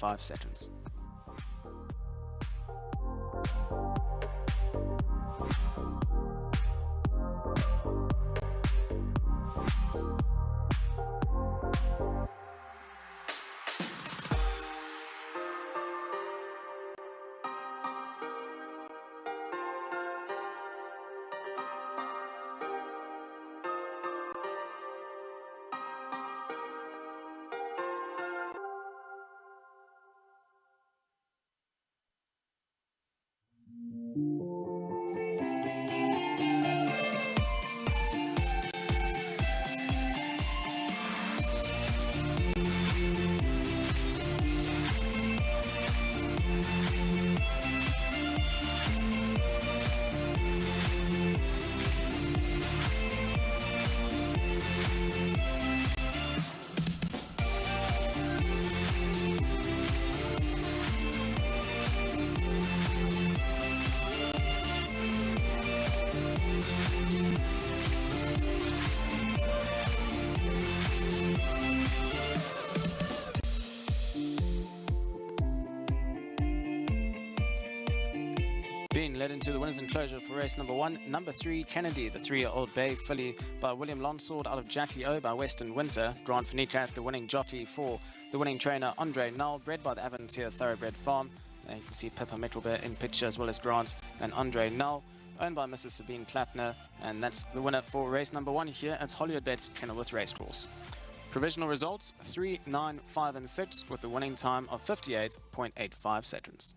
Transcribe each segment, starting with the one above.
0.85 seconds. Being led into the winners enclosure for race number 1, number 3, Kennedy, the 3-year-old bay filly by William Lonsword out of Jackie O by Western Windsor. Grant Fanicat, the winning jockey for the winning trainer Andre Null, bred by the Avantier Thoroughbred Farm. There you can see Pippa Mickelbear in picture as well as Grant and Andre Null, owned by Mrs. Sabine Plattner. And that's the winner for race number 1 here at Hollywoodbets Kenilworth Racecourse. Provisional results 3, 9, 5 and 6 with the winning time of 58.85 seconds.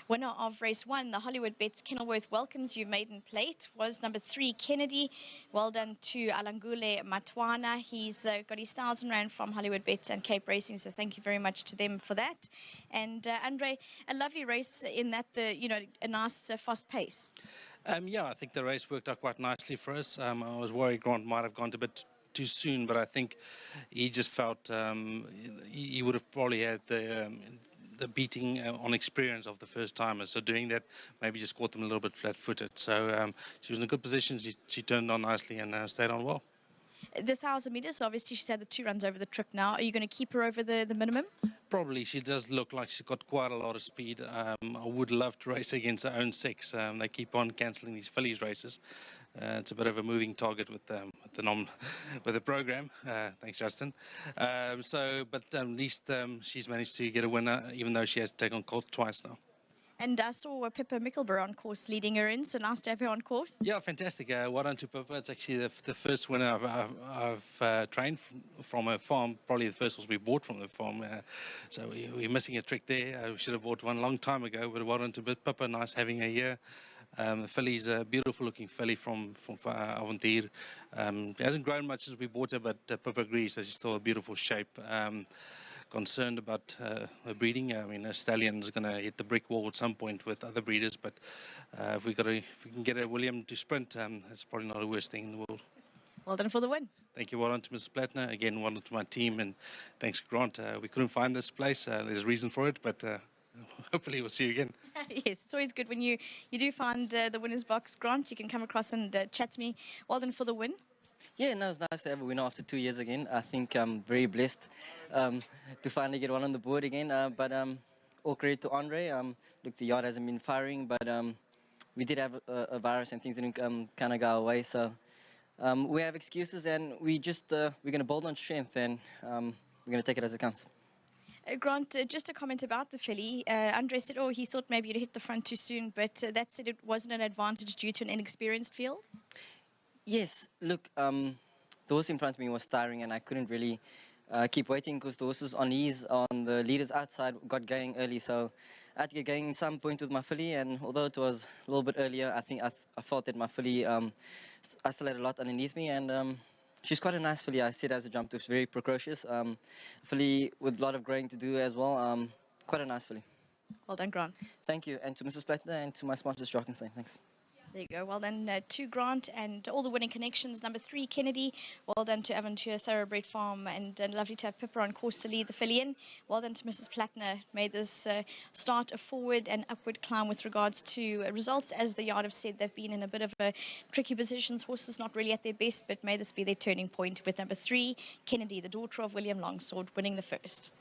Winner of race 1, the Hollywoodbets Kenilworth welcomes you maiden plate, was number 3, Kennedy. Well done to Alangule Matwana. He's got his 1,000 Rand from Hollywoodbets and Cape Racing, so thank you very much to them for that. And Andre, a lovely race in that, a nice fast pace. Yeah, I think the race worked out quite nicely for us. I was worried Grant might have gone a bit too soon, but I think he just felt he would have probably had the beating on experience of the first timers. So doing that maybe just caught them a little bit flat-footed. So she was in a good position. She turned on nicely and stayed on well. The 1,000 meters, obviously she's had the 2 runs over the trip now. Are you going to keep her over the minimum? Probably. She does look like she's got quite a lot of speed. I would love to race against her own sex. They keep on cancelling these fillies races. It's a bit of a moving target with the program. Thanks, Justin. But at least she's managed to get a winner, even though she has to take on colt twice now. And I saw Pippa Mickelbear on course leading her in, so nice to have her on course. Yeah, fantastic. Well done to Pippa. It's actually the first winner I've trained from a farm, probably the first horse we bought from the farm. So we're missing a trick there. We should have bought one a long time ago, but well done to Pippa. Nice having a year. The filly's a beautiful looking filly from Avontuur. It hasn't grown much since we bought her, but Pippa agrees that she's still a beautiful shape. Concerned about her breeding. I mean, a stallion's going to hit the brick wall at some point with other breeders, but if we can get a William to sprint, it's probably not the worst thing in the world. Well done for the win. Thank you. Well done to Mrs. Plattner. Again, well done to my team, and thanks, Grant. We couldn't find this place. There's a reason for it, but hopefully we'll see you again. Yes, it's always good when you do find the winner's box, Grant. You can come across and chat to me. Well done for the win. Yeah, no, it's nice to have a winner after 2 years again. I think I'm very blessed to finally get one on the board again. But all credit to Andre. Look, the yard hasn't been firing, but we did have a virus and things didn't kind of go away. So we have excuses, and we're going to build on strength, and we're going to take it as it comes. Grant, just a comment about the filly. Andre said, he thought maybe you'd hit the front too soon, but that said it wasn't an advantage due to an inexperienced field? Yes, look, the horse in front of me was tiring, and I couldn't really keep waiting because the horses on the leaders outside got going early. So I had to get going at some point with my filly, and although it was a little bit earlier, I think I felt that my filly, I still had a lot underneath me, and she's quite a nice filly. I said as a jump, it's very precocious. Filly with a lot of growing to do as well. Quite a nice filly. Well done, Grant. Thank you, and to Mrs. Plattner and to my sponsors, Jockeys. Thanks. There you go. Well done to Grant and all the winning connections. Number 3, Kennedy. Well done to Avontuur Thoroughbred Farm, and lovely to have Pippa on course to lead the filly in. Well done to Mrs. Plattner. Made this start a forward and upward climb with regards to results. As the yard have said, they've been in a bit of a tricky positions. Horses not really at their best, but may this be their turning point with number 3, Kennedy, the daughter of William Longsword, winning the first.